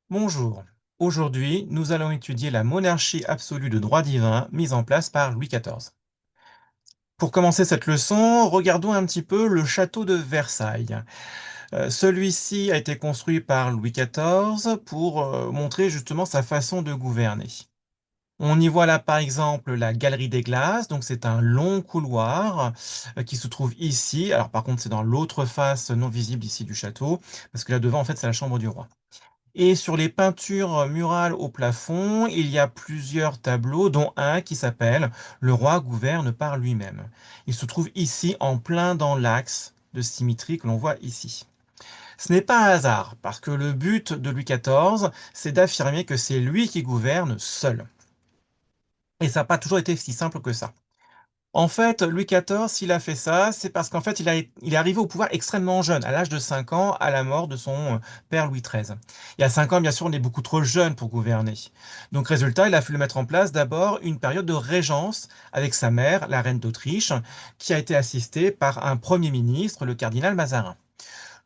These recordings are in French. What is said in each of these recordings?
Bonjour. Aujourd'hui, nous allons étudier la monarchie absolue de droit divin mise en place par Louis XIV. Pour commencer cette leçon, regardons un petit peu le château de Versailles. Celui-ci a été construit par Louis XIV pour montrer justement sa façon de gouverner. On y voit là par exemple la Galerie des Glaces, donc c'est un long couloir qui se trouve ici. Alors par contre c'est dans l'autre face non visible ici du château, parce que là devant en fait c'est la chambre du roi. Et sur les peintures murales au plafond, il y a plusieurs tableaux, dont un qui s'appelle «Le roi gouverne par lui-même». Il se trouve ici en plein dans l'axe de symétrie que l'on voit ici. Ce n'est pas un hasard, parce que le but de Louis XIV, c'est d'affirmer que c'est lui qui gouverne seul. Et ça n'a pas toujours été si simple que ça. En fait, Louis XIV, s'il a fait ça, c'est parce qu'en fait, il est arrivé au pouvoir extrêmement jeune, à l'âge de 5 ans, à la mort de son père Louis XIII. Et à 5 ans, bien sûr, on est beaucoup trop jeune pour gouverner. Donc, résultat, il a fallu mettre en place d'abord une période de régence avec sa mère, la reine d'Autriche, qui a été assistée par un premier ministre, le cardinal Mazarin.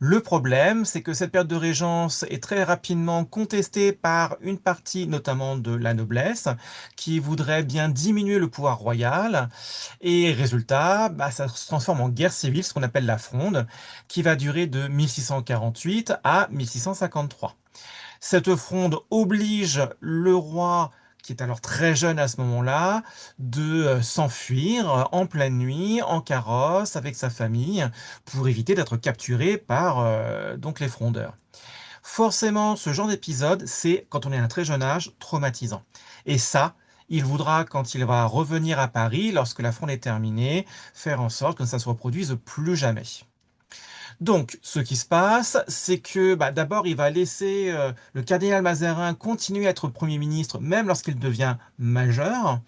Le problème, c'est que cette période de régence est très rapidement contestée par une partie, notamment de la noblesse, qui voudrait bien diminuer le pouvoir royal. Et résultat, ça se transforme en guerre civile, ce qu'on appelle la Fronde, qui va durer de 1648 à 1653. Cette fronde oblige le roi, qui est alors très jeune à ce moment-là, de s'enfuir en pleine nuit, en carrosse, avec sa famille, pour éviter d'être capturé par donc les frondeurs. Forcément, ce genre d'épisode, c'est, quand on est à un très jeune âge, traumatisant. Et ça, il voudra, quand il va revenir à Paris, lorsque la fronde est terminée, faire en sorte que ça ne se reproduise plus jamais. Donc, ce qui se passe, c'est que d'abord, il va laisser le cardinal Mazarin continuer à être Premier ministre, même lorsqu'il devient majeur.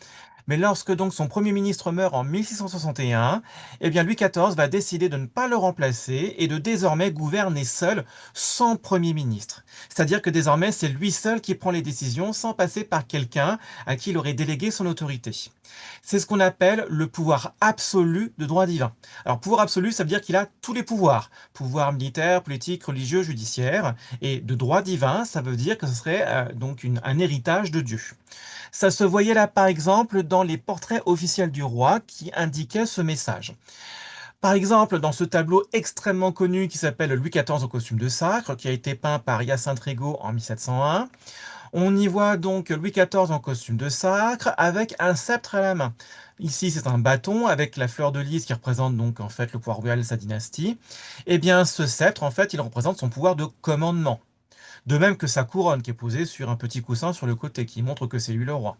Mais lorsque donc son premier ministre meurt en 1661, eh bien Louis XIV va décider de ne pas le remplacer et de désormais gouverner seul, sans premier ministre. C'est-à-dire que désormais c'est lui seul qui prend les décisions sans passer par quelqu'un à qui il aurait délégué son autorité. C'est ce qu'on appelle le pouvoir absolu de droit divin. Alors pouvoir absolu, ça veut dire qu'il a tous les pouvoirs, pouvoir militaire, politique, religieux, judiciaire, et de droit divin, ça veut dire que ce serait donc un héritage de Dieu. Ça se voyait là, par exemple, dans les portraits officiels du roi qui indiquaient ce message. Par exemple, dans ce tableau extrêmement connu qui s'appelle Louis XIV au costume de sacre, qui a été peint par Hyacinthe Rigaud en 1701, on y voit donc Louis XIV en costume de sacre avec un sceptre à la main. Ici, c'est un bâton avec la fleur de lys qui représente donc en fait le pouvoir royal de sa dynastie. Eh bien, ce sceptre, en fait, il représente son pouvoir de commandement. De même que sa couronne qui est posée sur un petit coussin sur le côté qui montre que c'est lui le roi.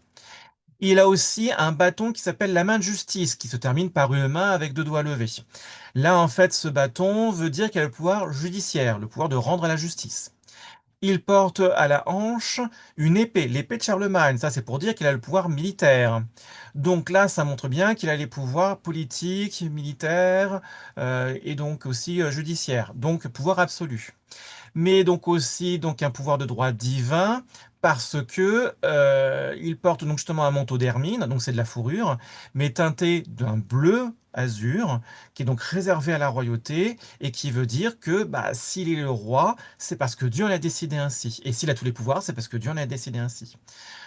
Il a aussi un bâton qui s'appelle la main de justice, qui se termine par une main avec deux doigts levés. Là, en fait, ce bâton veut dire qu'il a le pouvoir judiciaire, le pouvoir de rendre la justice. Il porte à la hanche une épée, l'épée de Charlemagne. Ça, c'est pour dire qu'il a le pouvoir militaire. Donc là, ça montre bien qu'il a les pouvoirs politiques, militaires et donc aussi judiciaires. Donc pouvoir absolu, mais donc aussi donc un pouvoir de droit divin parce que il porte donc justement un manteau d'hermine, donc c'est de la fourrure, mais teinté d'un bleu azur, qui est donc réservé à la royauté et qui veut dire que s'il est le roi, c'est parce que Dieu en a décidé ainsi. Et s'il a tous les pouvoirs, c'est parce que Dieu en a décidé ainsi.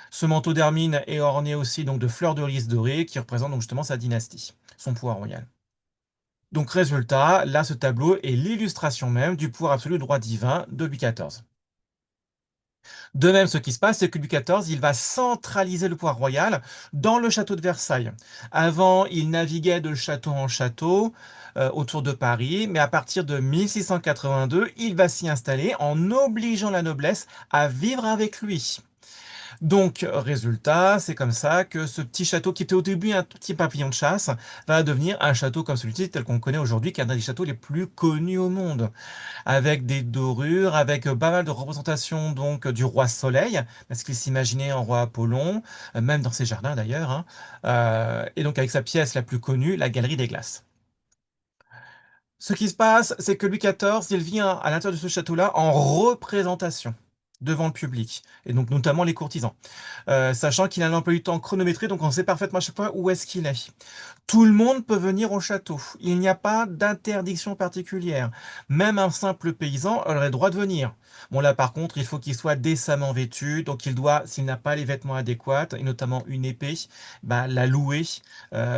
Ce manteau d'hermine est orné aussi donc de fleurs de lys dorées qui représentent donc justement sa dynastie, son pouvoir royal. Donc résultat, là ce tableau est l'illustration même du pouvoir absolu droit divin de Louis XIV. De même, ce qui se passe, c'est que Louis XIV, il va centraliser le pouvoir royal dans le château de Versailles. Avant, il naviguait de château en château autour de Paris, mais à partir de 1682, il va s'y installer en obligeant la noblesse à vivre avec lui. Donc, résultat, c'est comme ça que ce petit château qui était au début un tout petit pavillon de chasse va devenir un château comme celui-ci tel qu'on le connaît aujourd'hui, qui est un des châteaux les plus connus au monde, avec des dorures, avec pas mal de représentations donc du roi Soleil, parce qu'il s'imaginait en roi Apollon, même dans ses jardins d'ailleurs, hein, et donc avec sa pièce la plus connue, la Galerie des Glaces. Ce qui se passe, c'est que Louis XIV, il vient à l'intérieur de ce château-là en représentation. devant le public, et donc notamment les courtisans. Sachant qu'il a un emploi du temps chronométré, donc on sait parfaitement à chaque fois où est-ce qu'il est. Tout le monde peut venir au château. Il n'y a pas d'interdiction particulière. Même un simple paysan aurait le droit de venir. Bon là par contre, il faut qu'il soit décemment vêtu, donc il doit, s'il n'a pas les vêtements adéquats, et notamment une épée, bah, la louer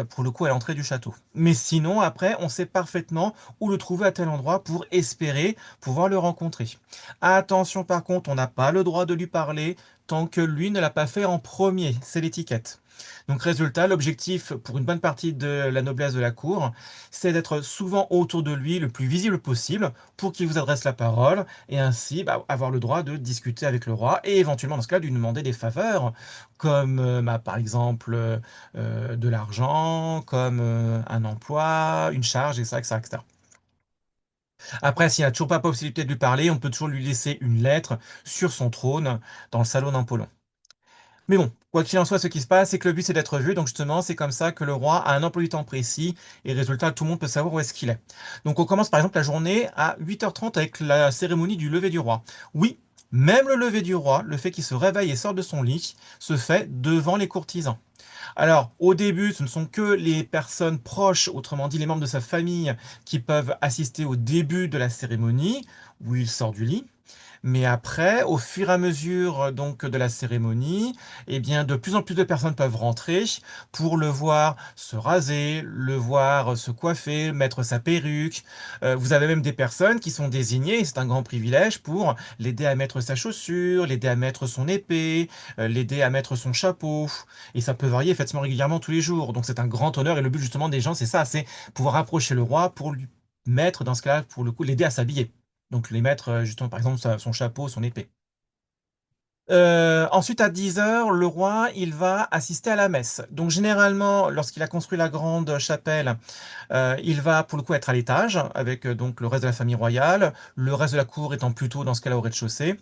pour le coup à l'entrée du château. Mais sinon, après, on sait parfaitement où le trouver à tel endroit pour espérer pouvoir le rencontrer. Attention par contre, on n'a pas le droit de lui parler tant que lui ne l'a pas fait en premier. C'est l'étiquette. Donc résultat, l'objectif pour une bonne partie de la noblesse de la cour, c'est d'être souvent autour de lui le plus visible possible pour qu'il vous adresse la parole et ainsi bah, avoir le droit de discuter avec le roi et éventuellement dans ce cas lui demander des faveurs comme bah, par exemple de l'argent, comme un emploi, une charge, etc., etc. Après, s'il n'a toujours pas possibilité de lui parler, on peut toujours lui laisser une lettre sur son trône dans le salon d'Apollon. Mais bon, quoi qu'il en soit, ce qui se passe, c'est que le but c'est d'être vu, donc justement, c'est comme ça que le roi a un emploi du temps précis, et résultat, tout le monde peut savoir où est-ce qu'il est. Donc on commence par exemple la journée à 8h30 avec la cérémonie du lever du roi. Oui, même le lever du roi, le fait qu'il se réveille et sorte de son lit, se fait devant les courtisans. Alors, au début, ce ne sont que les personnes proches, autrement dit les membres de sa famille, qui peuvent assister au début de la cérémonie, où il sort du lit. Mais après, au fur et à mesure donc de la cérémonie, eh bien, de plus en plus de personnes peuvent rentrer pour le voir se raser, le voir se coiffer, mettre sa perruque. Vous avez même des personnes qui sont désignées, et c'est un grand privilège, pour l'aider à mettre sa chaussure, l'aider à mettre son épée, l'aider à mettre son chapeau. Et ça peut varier effectivement régulièrement tous les jours. Donc c'est un grand honneur et le but justement des gens, c'est ça, c'est pouvoir approcher le roi pour lui mettre, dans ce cas-là, pour le coup, l'aider à s'habiller. Donc les mettre justement par exemple son chapeau, son épée. Ensuite à 10h, le roi il va assister à la messe. Donc généralement lorsqu'il a construit la grande chapelle, il va pour le coup être à l'étage avec donc le reste de la famille royale, le reste de la cour étant plutôt dans ce cas-là au rez-de-chaussée.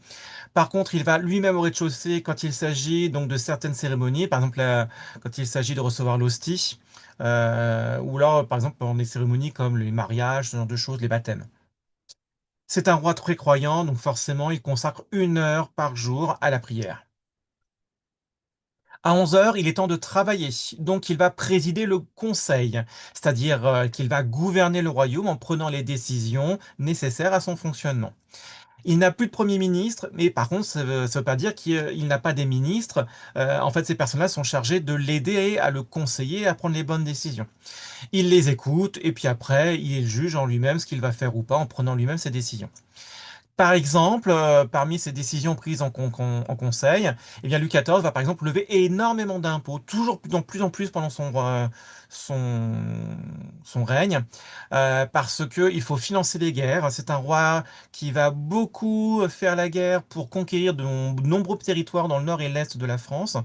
Par contre il va lui-même au rez-de-chaussée quand il s'agit donc de certaines cérémonies, par exemple quand il s'agit de recevoir l'hostie, ou alors par exemple pendant des cérémonies comme les mariages, ce genre de choses, les baptêmes. C'est un roi très croyant, donc forcément, il consacre 1 heure par jour à la prière. À 11h, il est temps de travailler, donc il va présider le conseil, c'est-à-dire qu'il va gouverner le royaume en prenant les décisions nécessaires à son fonctionnement. Il n'a plus de Premier ministre, mais par contre, ça ne veut pas dire qu'il n'a pas des ministres. En fait, ces personnes-là sont chargées de l'aider à le conseiller à prendre les bonnes décisions. Il les écoute et puis après, il juge en lui-même ce qu'il va faire ou pas en prenant lui-même ses décisions. Par exemple, parmi ces décisions prises en conseil, eh bien, Louis XIV va par exemple lever énormément d'impôts, toujours de plus en plus pendant son, son règne, parce que il faut financer les guerres. C'est un roi qui va beaucoup faire la guerre pour conquérir de nombreux territoires dans le nord et l'est de la France.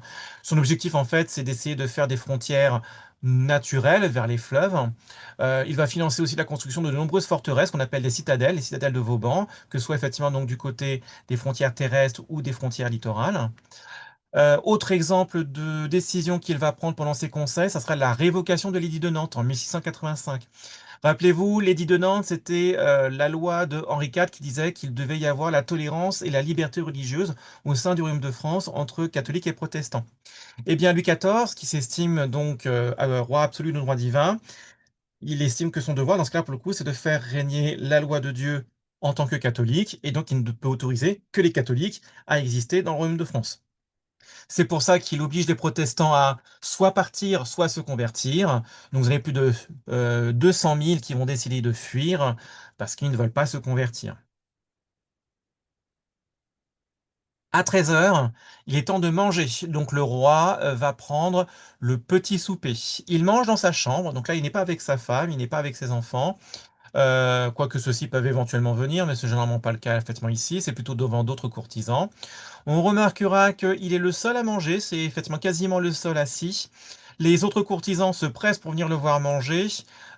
Son objectif, en fait, c'est d'essayer de faire des frontières naturelles vers les fleuves. Il va financer aussi la construction de nombreuses forteresses qu'on appelle des citadelles, les citadelles de Vauban, que ce soit effectivement donc du côté des frontières terrestres ou des frontières littorales. Autre exemple de décision qu'il va prendre pendant ses conseils, ça sera la révocation de l'édit de Nantes en 1685. Rappelez-vous, l'édit de Nantes, c'était la loi de Henri IV qui disait qu'il devait y avoir la tolérance et la liberté religieuse au sein du royaume de France entre catholiques et protestants. Eh bien, Louis XIV, qui s'estime donc roi absolu du droit divin, il estime que son devoir, dans ce cas, pour le coup, c'est de faire régner la loi de Dieu en tant que catholique, et donc il ne peut autoriser que les catholiques à exister dans le royaume de France. C'est pour ça qu'il oblige les protestants à soit partir, soit se convertir. Donc vous avez plus de 200 000 qui vont décider de fuir parce qu'ils ne veulent pas se convertir. À 13h, il est temps de manger. Donc le roi va prendre le petit souper. Il mange dans sa chambre. Donc là, il n'est pas avec sa femme, il n'est pas avec ses enfants. Quoique ceux-ci peuvent éventuellement venir, mais c'est généralement pas le cas effectivement ici, c'est plutôt devant d'autres courtisans. On remarquera qu'il est le seul à manger, c'est effectivement quasiment le seul assis. Les autres courtisans se pressent pour venir le voir manger,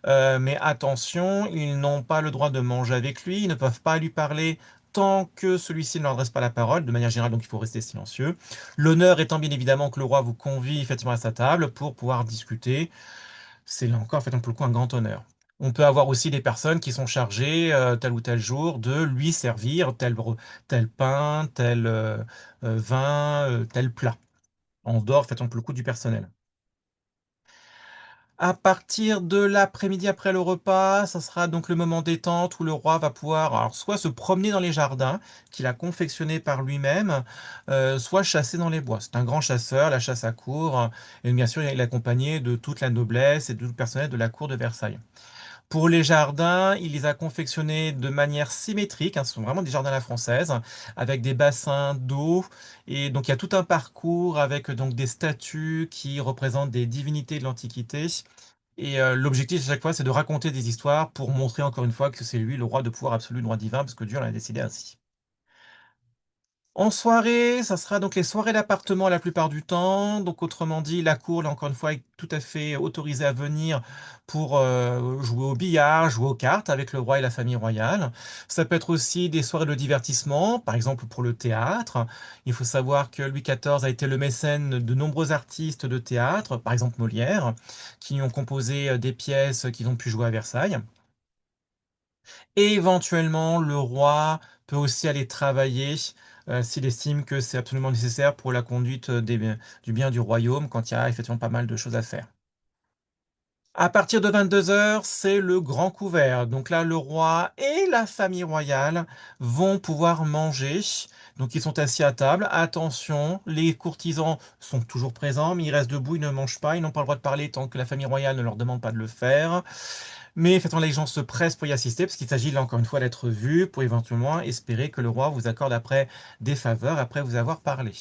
mais attention, ils n'ont pas le droit de manger avec lui, ils ne peuvent pas lui parler tant que celui-ci ne leur adresse pas la parole, de manière générale, donc il faut rester silencieux. L'honneur étant bien évidemment que le roi vous convie effectivement à sa table pour pouvoir discuter. C'est là encore, en fait, pour le coup, un grand honneur. On peut avoir aussi des personnes qui sont chargées tel ou tel jour de lui servir tel pain, tel vin, tel plat. En dehors, fait, on peut le coup du personnel. À partir de l'après-midi après le repas, ça sera donc le moment détente où le roi va pouvoir alors, soit se promener dans les jardins qu'il a confectionnés par lui-même, soit chasser dans les bois. C'est un grand chasseur, la chasse à court, et bien sûr il est accompagné de toute la noblesse et de tout le personnel de la cour de Versailles. Pour les jardins, il les a confectionnés de manière symétrique, hein, ce sont vraiment des jardins à la française, avec des bassins d'eau. Et donc il y a tout un parcours avec donc des statues qui représentent des divinités de l'Antiquité. Et l'objectif à chaque fois, c'est de raconter des histoires pour montrer encore une fois que c'est lui le roi de pouvoir absolu, le roi divin, parce que Dieu l'a décidé ainsi. En soirée, ça sera donc les soirées d'appartement la plupart du temps. Donc, autrement dit, la cour, là, encore une fois, est tout à fait autorisée à venir pour jouer au billard, jouer aux cartes avec le roi et la famille royale. Ça peut être aussi des soirées de divertissement, par exemple pour le théâtre. Il faut savoir que Louis XIV a été le mécène de nombreux artistes de théâtre, par exemple Molière, qui ont composé des pièces qu'ils ont pu jouer à Versailles. Et éventuellement, le roi peut aussi aller travailler s'il estime que c'est absolument nécessaire pour la conduite du bien du royaume, quand il y a effectivement pas mal de choses à faire. À partir de 22 heures, c'est le grand couvert. Donc là, le roi et la famille royale vont pouvoir manger. Donc ils sont assis à table. Attention, les courtisans sont toujours présents, mais ils restent debout, ils ne mangent pas, ils n'ont pas le droit de parler tant que la famille royale ne leur demande pas de le faire. Mais effectivement, les gens se pressent pour y assister parce qu'il s'agit là encore une fois d'être vus pour éventuellement espérer que le roi vous accorde après des faveurs après vous avoir parlé.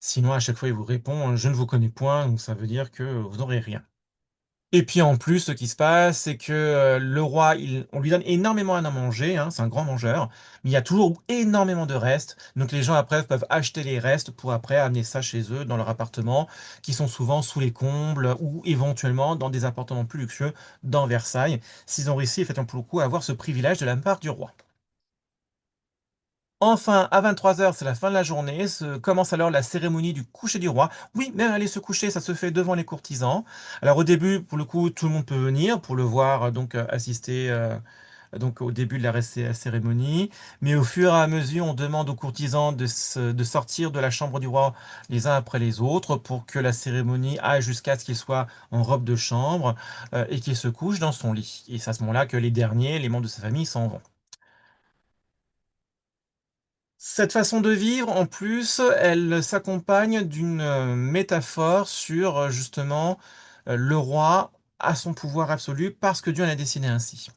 Sinon, à chaque fois, il vous répond, je ne vous connais point, donc ça veut dire que vous n'aurez rien. Et puis en plus, ce qui se passe, c'est que le roi, on lui donne énormément à manger, hein, c'est un grand mangeur, mais il y a toujours énormément de restes. Donc les gens après peuvent acheter les restes pour après amener ça chez eux dans leur appartement, qui sont souvent sous les combles ou éventuellement dans des appartements plus luxueux dans Versailles, s'ils ont réussi effectivement pour le coup à avoir ce privilège de la part du roi. Enfin, à 23 heures, c'est la fin de la journée, commence alors la cérémonie du coucher du roi. Oui, même aller se coucher, ça se fait devant les courtisans. Alors au début, pour le coup, tout le monde peut venir pour le voir, donc assister donc au début de la cérémonie. Mais au fur et à mesure, on demande aux courtisans de sortir de la chambre du roi les uns après les autres pour que la cérémonie aille jusqu'à ce qu'il soit en robe de chambre et qu'il se couche dans son lit. Et c'est à ce moment-là que les derniers, les membres de sa famille, s'en vont. Cette façon de vivre, en plus, elle s'accompagne d'une métaphore sur justement le roi à son pouvoir absolu parce que Dieu en a décidé ainsi.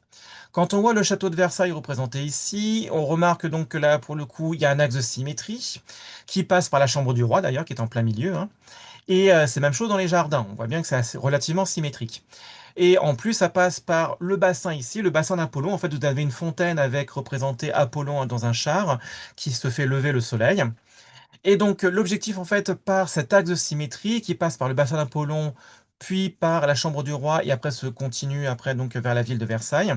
Quand on voit le château de Versailles représenté ici, on remarque donc que là, pour le coup, il y a un axe de symétrie qui passe par la chambre du roi d'ailleurs, qui est en plein milieu, hein. Et c'est la même chose dans les jardins. On voit bien que c'est relativement symétrique. Et en plus, ça passe par le bassin ici, le bassin d'Apollon. En fait, vous avez une fontaine avec représenté Apollon dans un char qui se fait lever le soleil. Et donc, l'objectif, en fait, par cet axe de symétrie qui passe par le bassin d'Apollon, puis par la chambre du roi et après se continue après donc vers la ville de Versailles,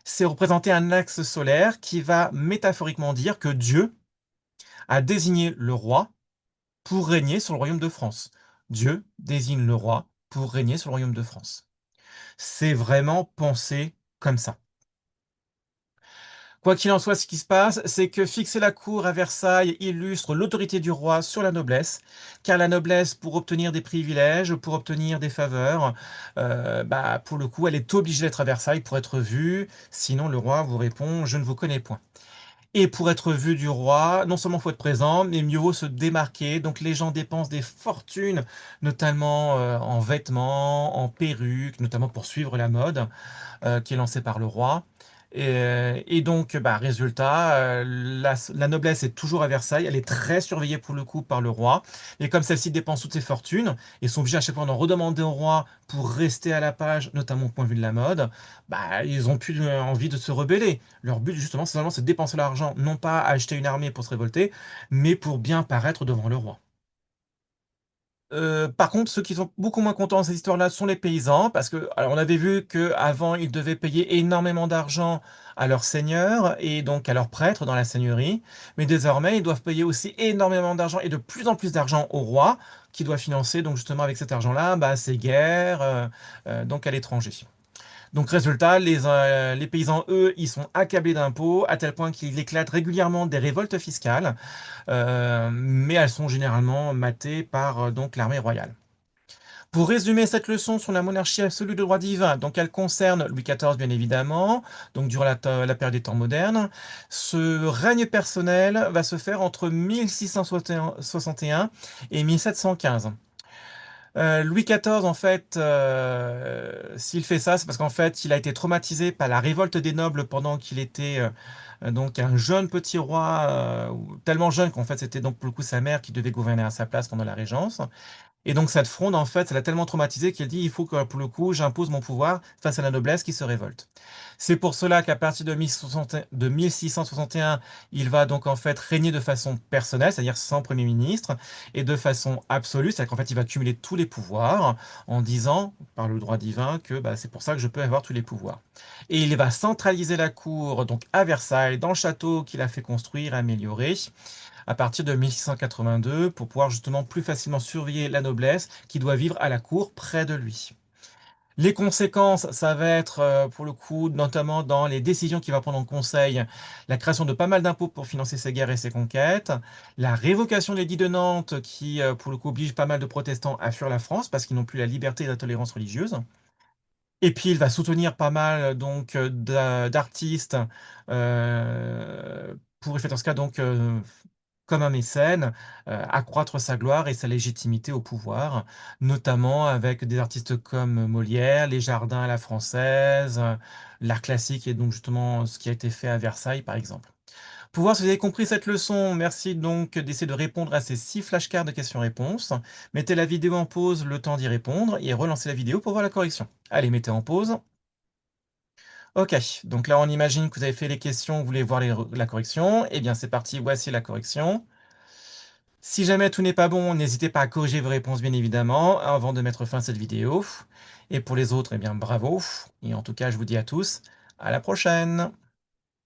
c'est représenter un axe solaire qui va métaphoriquement dire que Dieu a désigné le roi pour régner sur le royaume de France. Dieu désigne le roi pour régner sur le royaume de France. C'est vraiment pensé comme ça. Quoi qu'il en soit, ce qui se passe, c'est que fixer la cour à Versailles illustre l'autorité du roi sur la noblesse, car la noblesse, pour obtenir des privilèges, pour obtenir des faveurs, pour le coup, elle est obligée d'être à Versailles pour être vue, sinon le roi vous répond, je ne vous connais point. Et pour être vu du roi, non seulement faut être présent, mais mieux vaut se démarquer. Donc les gens dépensent des fortunes, notamment en vêtements, en perruques, notamment pour suivre la mode qui est lancée par le roi. Et donc, résultat, la noblesse est toujours à Versailles. Elle est très surveillée pour le coup par le roi. Et comme celle-ci dépense toutes ses fortunes et sont obligés à chaque fois d'en redemander au roi pour rester à la page, notamment au point de vue de la mode, ils ont plus envie de se rebeller. Leur but, justement, c'est seulement c'est de dépenser l'argent, non pas à acheter une armée pour se révolter, mais pour bien paraître devant le roi. Par contre, ceux qui sont beaucoup moins contents dans cette histoire-là sont les paysans, parce que alors, on avait vu qu'avant, ils devaient payer énormément d'argent à leurs seigneurs et donc à leurs prêtres dans la seigneurie, mais désormais, ils doivent payer aussi énormément d'argent et de plus en plus d'argent au roi, qui doit financer donc justement avec cet argent-là ses guerres donc à l'étranger. Donc résultat, les paysans, eux, ils sont accablés d'impôts à tel point qu'il éclate régulièrement des révoltes fiscales, mais elles sont généralement matées par donc l'armée royale. Pour résumer cette leçon sur la monarchie absolue de droit divin, donc elle concerne Louis XIV bien évidemment, donc durant la période des temps modernes, ce règne personnel va se faire entre 1661 et 1715. Louis XIV, en fait, s'il fait ça, c'est parce qu'en fait, il a été traumatisé par la révolte des nobles pendant qu'il était donc un jeune petit roi, tellement jeune qu'en fait, c'était donc pour le coup sa mère qui devait gouverner à sa place pendant la Régence. Et donc cette fronde, en fait, ça l'a tellement traumatisé qu'il dit, il faut que pour le coup, j'impose mon pouvoir face à la noblesse qui se révolte. C'est pour cela qu'à partir de 1661, il va donc en fait régner de façon personnelle, c'est-à-dire sans Premier ministre, et de façon absolue, c'est-à-dire qu'en fait il va cumuler tous les pouvoirs en disant, par le droit divin, que bah, c'est pour ça que je peux avoir tous les pouvoirs. Et il va centraliser la cour donc à Versailles, dans le château qu'il a fait construire, améliorer à partir de 1682 pour pouvoir justement plus facilement surveiller la noblesse qui doit vivre à la cour près de lui. Les conséquences, ça va être pour le coup, notamment dans les décisions qu'il va prendre en conseil, la création de pas mal d'impôts pour financer ses guerres et ses conquêtes, la révocation de l'édit de Nantes qui, pour le coup, oblige pas mal de protestants à fuir la France parce qu'ils n'ont plus la liberté et la tolérance religieuse. Et puis il va soutenir pas mal donc d'artistes pour, en ce cas donc comme un mécène, accroître sa gloire et sa légitimité au pouvoir, notamment avec des artistes comme Molière, Les Jardins à la française, l'art classique et donc justement ce qui a été fait à Versailles par exemple. Pour voir si vous avez compris cette leçon, merci donc d'essayer de répondre à ces 6 flashcards de questions-réponses. Mettez la vidéo en pause, le temps d'y répondre, et relancez la vidéo pour voir la correction. Allez, mettez en pause. Ok, donc là on imagine que vous avez fait les questions, vous voulez voir la correction. Eh bien c'est parti, voici la correction. Si jamais tout n'est pas bon, n'hésitez pas à corriger vos réponses bien évidemment avant de mettre fin à cette vidéo. Et pour les autres, eh bien bravo. Et en tout cas, je vous dis à tous, à la prochaine.